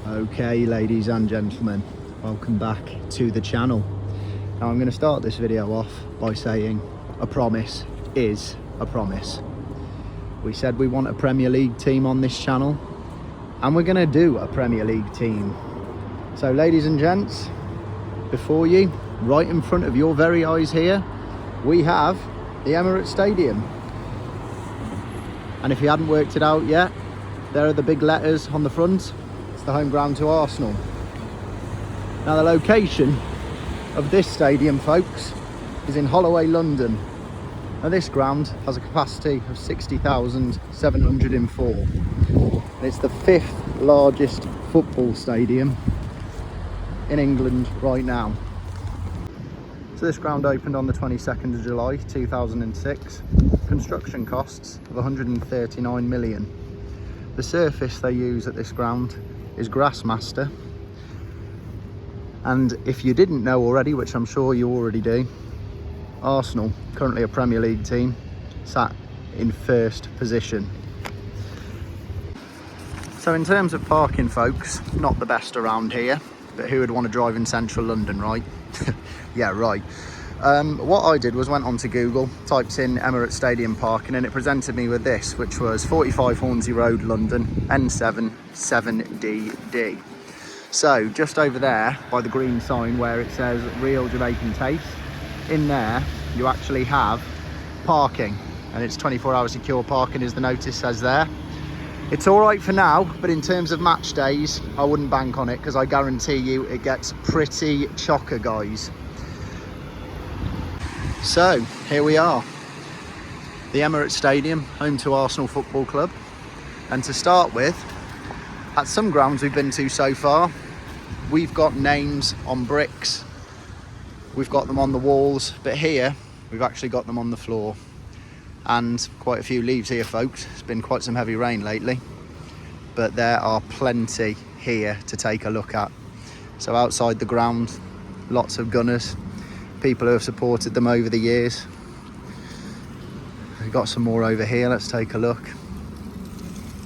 Okay, ladies and gentlemen, welcome back to the channel. Now I'm going to start this video off by saying a promise is a promise. We said we want a Premier League team on this channel, and we're going to do a Premier League team. So ladies and gents, before you, right in front of your very eyes here, we have the Emirates Stadium. And if you hadn't worked it out yet, there are the big letters on the front. It's the home ground to Arsenal. Now the location of this stadium, folks, is in Holloway, London. Now this ground has a capacity of 60,704. And it's the 5th largest football stadium in England right now. So this ground opened on the 22nd of July 2006. Construction costs of 139 million. The surface they use at this ground is Grassmaster. And if you didn't know already, which I'm sure you already do, Arsenal, currently a Premier League team, sat in 1st position. So in terms of parking, folks, not the best around here, but who would want to drive in central London, right? Yeah, right. What I did was went onto Google, typed in Emirates Stadium parking, and it presented me with this, which was 45 Hornsey Road, London, N7 7DD. So just over there by the green sign where it says Real Jamaican Taste, in there you actually have parking, and it's 24-hour secure parking as the notice says there. It's all right for now, but in terms of match days, I wouldn't bank on it, because I guarantee you it gets pretty chocker, guys. So here we are, the Emirates Stadium, home to Arsenal Football Club. And to start with, at some grounds we've been to so far, we've got names on bricks, we've got them on the walls, but here we've actually got them on the floor. And quite a few leaves here, folks. It's been quite some heavy rain lately, but there are plenty here to take a look at. So outside the ground, lots of gunners, people who have supported them over the years. We've got some more over here, let's take a look.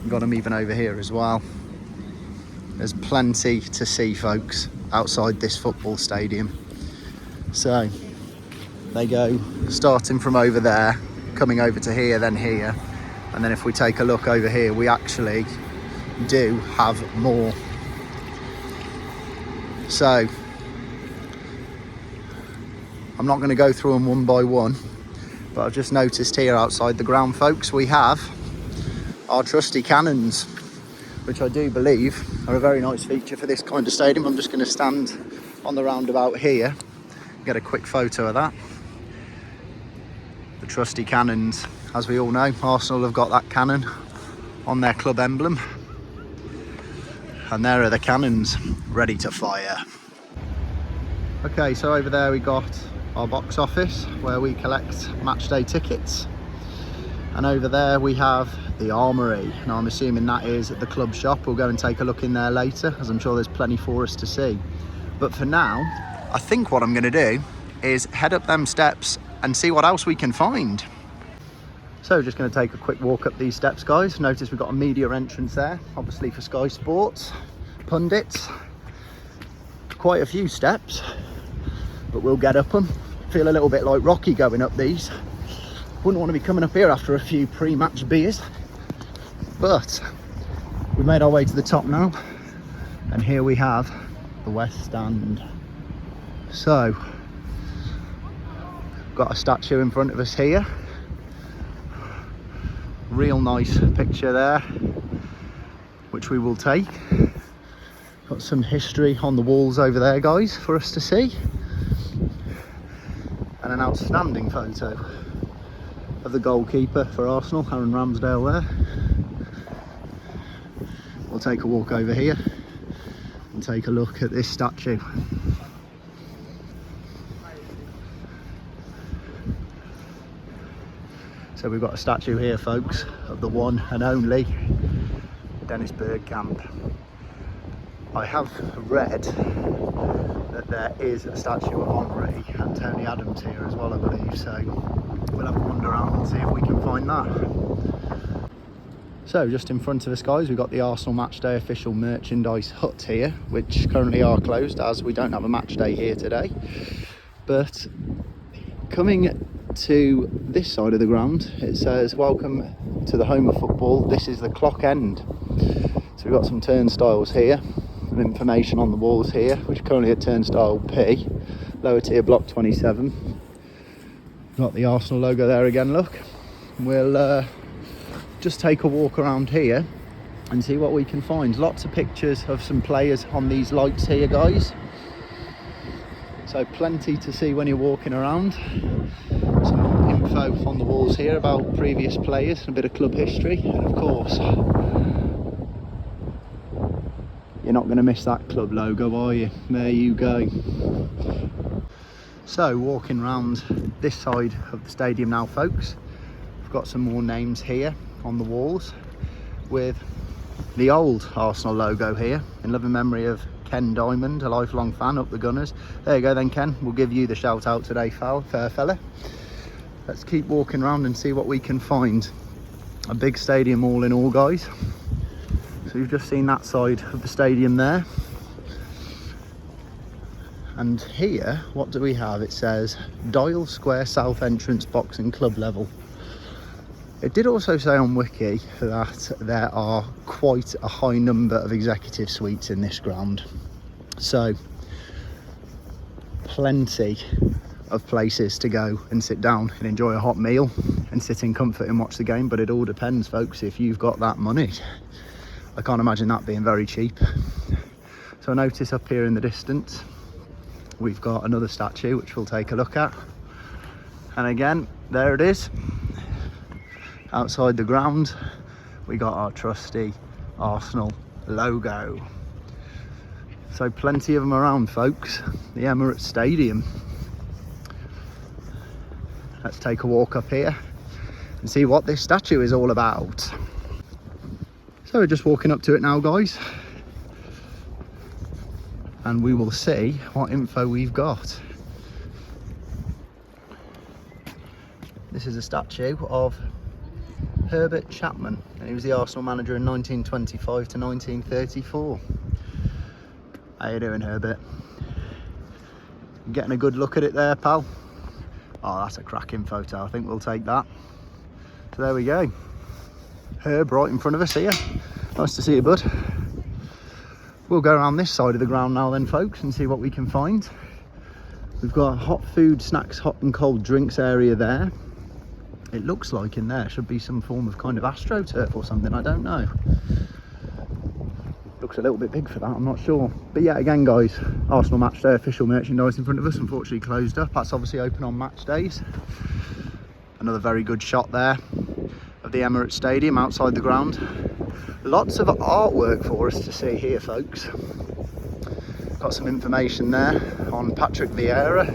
We've got them even over here as well. There's plenty to see, folks, outside this football stadium. So they go starting from over there, coming over to here, then here, and then if we take a look over here, we actually do have more. So I'm not going to go through them one by one, but I've just noticed here outside the ground, folks, we have our trusty cannons, which I do believe are a very nice feature for this kind of stadium. I'm just going to stand on the roundabout here, get a quick photo of that. The trusty cannons, as we all know, Arsenal have got that cannon on their club emblem, and there are the cannons ready to fire. Okay, so over there we got our box office where we collect match day tickets, and over there we have the armoury. Now I'm assuming that is the club shop. We'll go and take a look in there later, as I'm sure there's plenty for us to see. But for now, I think what I'm going to do is head up them steps and see what else we can find. So just going to take a quick walk up these steps, guys. Notice we've got a media entrance there, obviously for Sky Sports, pundits. Quite a few steps, but we'll get up them. Feel a little bit like Rocky going up these. Wouldn't want to be coming up here after a few pre-match beers. But we've made our way to the top now, and here we have the West Stand. So got a statue in front of us here, real nice picture there, which we will take. Got some history on the walls over there, guys, for us to see, and an outstanding photo of the goalkeeper for Arsenal, Aaron Ramsdale there. We'll take a walk over here and take a look at this statue. So we've got a statue here, folks, of the one and only Dennis Bergkamp. I have read that there is a statue of Henry and Tony Adams here as well, I believe, so we'll have a wander around and see if we can find that. So just in front of us, guys, we've got the Arsenal Matchday official merchandise hut here, which currently are closed as we don't have a match day here today. But coming to this side of the ground, it says welcome to the home of football. This is the clock end. So we've got some turnstiles here and information on the walls here, which are currently at turnstile P, lower tier block 27. Got the Arsenal logo there again, look. We'll just take a walk around here and see what we can find. Lots of pictures of some players on these lights here, guys. So plenty to see when you're walking around. Some info on the walls here about previous players and a bit of club history. And of course, you're not going to miss that club logo, are you? There you go. So walking around this side of the stadium now, folks, we've got some more names here on the walls with the old Arsenal logo here in loving memory of Ken Diamond, a lifelong fan, up the Gunners. There you go then, Ken, we'll give you the shout out today, fair fella. Let's keep walking around and see what we can find. A big stadium all in all, guys. So you've just seen that side of the stadium there. And here, what do we have? It says Dial Square South Entrance Box and Club Level. It did also say on Wiki that there are quite a high number of executive suites in this ground. So, plenty of places to go and sit down and enjoy a hot meal and sit in comfort and watch the game. But it all depends, folks, if you've got that money. I can't imagine that being very cheap. So I notice up here in the distance, we've got another statue, which we'll take a look at. And again, there it is. Outside the ground, we got our trusty Arsenal logo. So plenty of them around, folks. The Emirates Stadium. Let's take a walk up here and see what this statue is all about. So we're just walking up to it now, guys. And we will see what info we've got. This is a statue of Herbert Chapman, and he was the Arsenal manager in 1925 to 1934. How you doing, Herbert? Getting a good look at it there, pal? Oh, that's a cracking photo. I think we'll take that. So there we go. Herb right in front of us here. Nice to see you, bud. We'll go around this side of the ground now then, folks, and see what we can find. We've got a hot food, snacks, hot and cold drinks area there. It looks like in there should be some form of kind of astroturf or something, I don't know. Looks a little bit big for that, I'm not sure. But yeah, again, guys, Arsenal Matchday official merchandise in front of us, unfortunately closed up. That's obviously open on match days. Another very good shot there of the Emirates Stadium outside the ground. Lots of artwork for us to see here, folks. Got some information there on Patrick Vieira,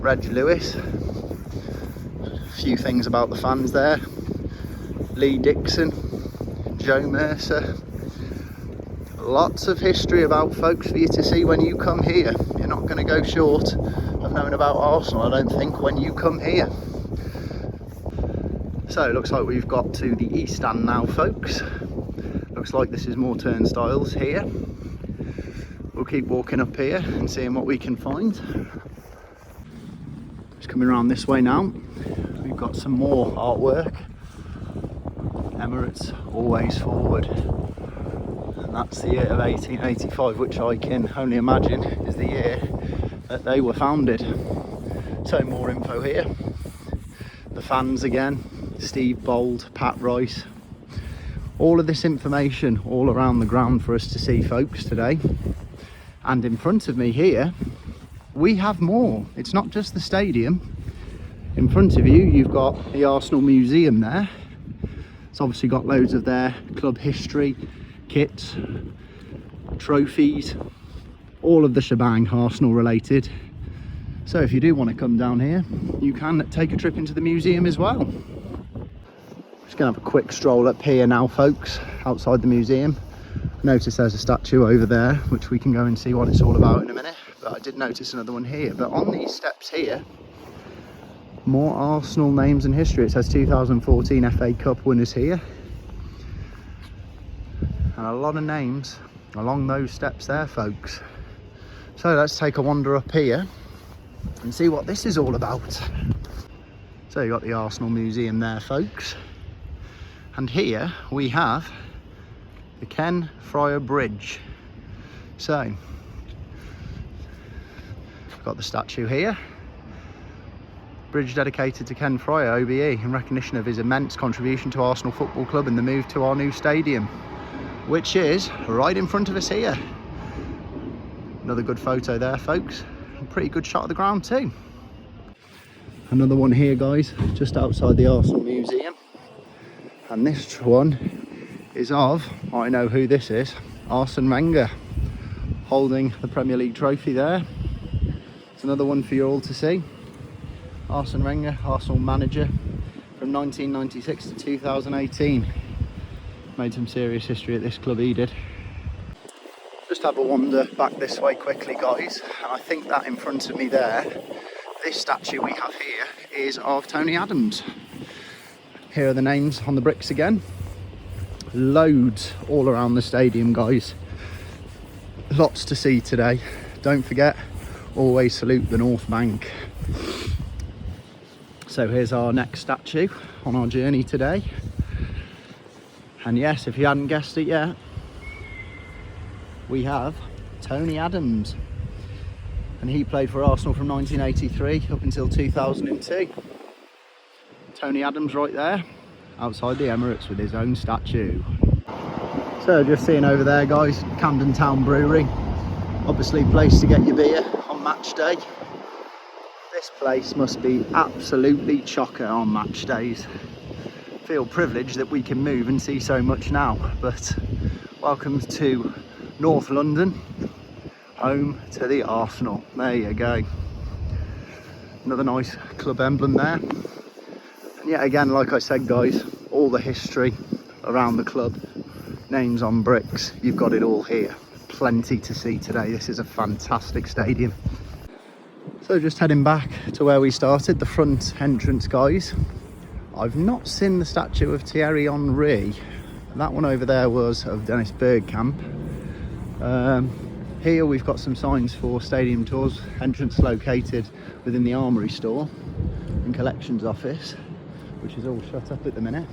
Reg Lewis. A few things about the fans there. Lee Dixon, Joe Mercer. Lots of history about folks for you to see when you come here. You're not going to go short of knowing about Arsenal, I don't think, when you come here. So it looks like we've got to the east stand now, folks. Looks like this is more turnstiles here. We'll keep walking up here and seeing what we can find. Just coming around this way now. We've got some more artwork. Emirates always forward. And that's the year of 1885, which I can only imagine is the year that they were founded. So more info here. The fans again. Steve Bold, Pat Rice. All of this information all around the ground for us to see, folks, today. And in front of me here, we have more. It's not just the stadium. In front of you, you've got the Arsenal Museum there. It's obviously got loads of their club history, kits, trophies, all of the shebang Arsenal related. So if you do want to come down here, you can take a trip into the museum as well. Just gonna have a quick stroll up here now, folks, outside the museum. Notice there's a statue over there, which we can go and see what it's all about in a minute. But I did notice another one here. But on these steps here, more Arsenal names and history. It says 2014 FA Cup winners here. and a lot of names along those steps there, folks. So let's take a wander up here and see what this is all about. So you got the Arsenal Museum there, folks, and here we have the Ken Fryer Bridge. So we've got the statue here, bridge dedicated to Ken Fryer OBE in recognition of his immense contribution to Arsenal Football Club in the move to our new stadium, which is right in front of us here. Another good photo there, folks. A pretty good shot of the ground too. Another one here, guys, just outside the Arsenal Museum. And this one is of, I know who this is, Arsene Wenger, holding the Premier League trophy there. It's another one for you all to see. Arsene Wenger, Arsenal manager from 1996 to 2018. Made some serious history at this club, he did. Just have a wander back this way quickly, guys, and I think that in front of me there, this statue we have here is of Tony Adams. Here are the names on the bricks again. Loads all around the stadium, guys. Lots to see today. Don't forget, always salute the North Bank. So here's our next statue on our journey today. And yes, if you hadn't guessed it yet, we have Tony Adams. And he played for Arsenal from 1983 up until 2002. Tony Adams right there, outside the Emirates with his own statue. So just seeing over there, guys, Camden Town Brewery. Obviously place to get your beer on match day. This place must be absolutely chocker on match days. Feel privileged that we can move and see so much now, but welcome to North London, home to the Arsenal. There you go. Another nice club emblem there. And yet again, like I said, guys, all the history around the club, names on bricks, you've got it all here. Plenty to see today. This is a fantastic stadium. So just heading back to where we started, the front entrance, guys. I've not seen the statue of Thierry Henry. That one over there was of Dennis Bergkamp. Here we've got some signs for stadium tours. Entrance located within the Armoury store and collections office, which is all shut up at the minute.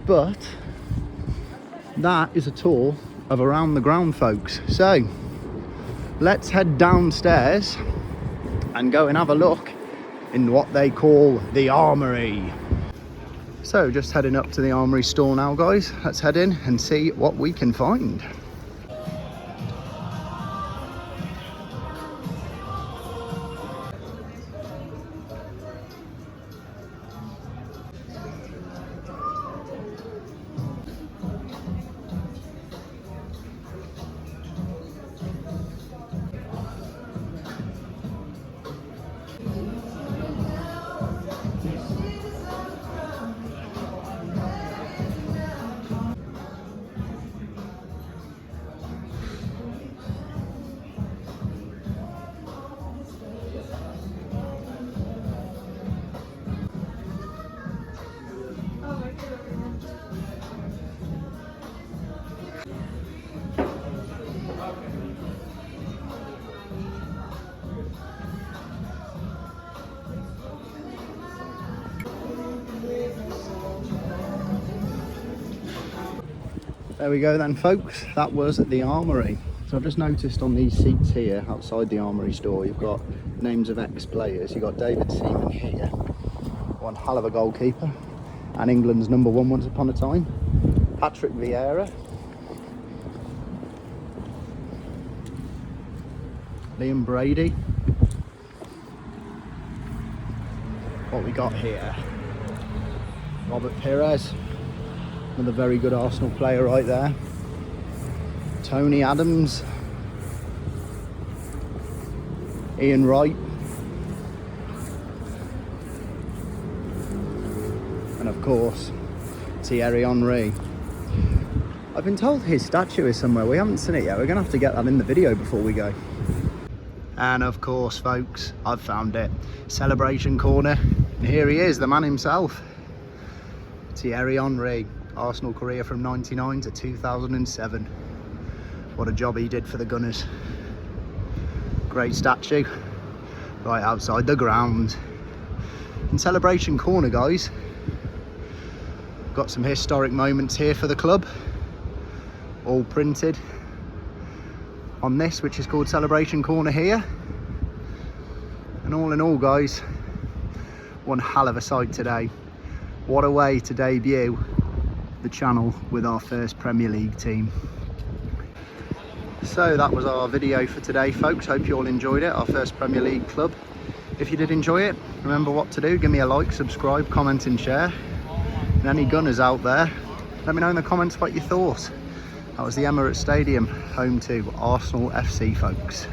But that is a tour of around the ground, folks. So let's head downstairs and go and have a look in what they call the Armoury. So just heading up to the Armoury store now, guys. Let's head in and see what we can find. There we go then, folks, that was the Armoury. So I've just noticed on these seats here outside the Armoury store, you've got names of ex-players. You've got David Seaman here, one hell of a goalkeeper, and England's #1 once upon a time. Patrick Vieira, Liam Brady. What we got here? Robert Pires, another very good Arsenal player right there. Tony Adams, Ian Wright, and of course Thierry Henry. I've been told his statue is somewhere. We haven't seen it yet. We're gonna have to get that in the video before we go. And of course, folks, I've found it. Celebration corner. And here he is, the man himself, Thierry Henry. Arsenal career from 99 to 2007. What a job he did for the Gunners. Great statue right outside the ground. In celebration corner, guys, got some historic moments here for the club, all printed on this, which is called Celebration Corner here. And all in all, guys, one hell of a sight today. What a way to debut the channel with our first Premier League team. So that was our video for today, folks. Hope you all enjoyed it, our first Premier League club. If you did enjoy it, remember what to do. Give me a like, subscribe, comment and share. And any Gunners out there, let me know in the comments what you thought. That was the Emirates Stadium, home to Arsenal FC, folks.